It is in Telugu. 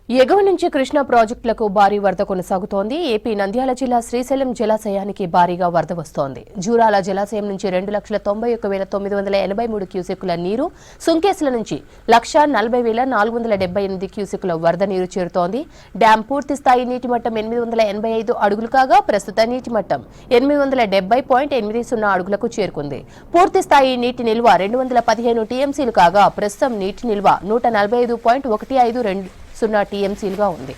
ఎగువ నుంచి కృష్ణా ప్రాజెక్టులకు భారీ వరద కొనసాగుతోంది. ఏపీ నంద్యాల జిల్లా శ్రీశైలం జలాశయానికి భారీగా వరద వస్తోంది. జూరాల జలాశయం నుంచి 2,91,983 క్యూసెక్కుల నీరు, సుంకేసుల నుంచి 1,40,478 క్యూసెక్కుల వరద నీరు చేరుతోంది. డ్యాం పూర్తి స్థాయి నీటి మట్టం 885 అడుగులు కాగా ప్రస్తుత నీటి మట్టం 870.80 అడుగులకు చేరుకుంది. పూర్తి స్థాయి నీటి నిల్వ 215 టీఎంసీలు కాగా ప్రస్తుతం నీటి నిల్వ 145.152 టీఎంసీలుగా ఉంది.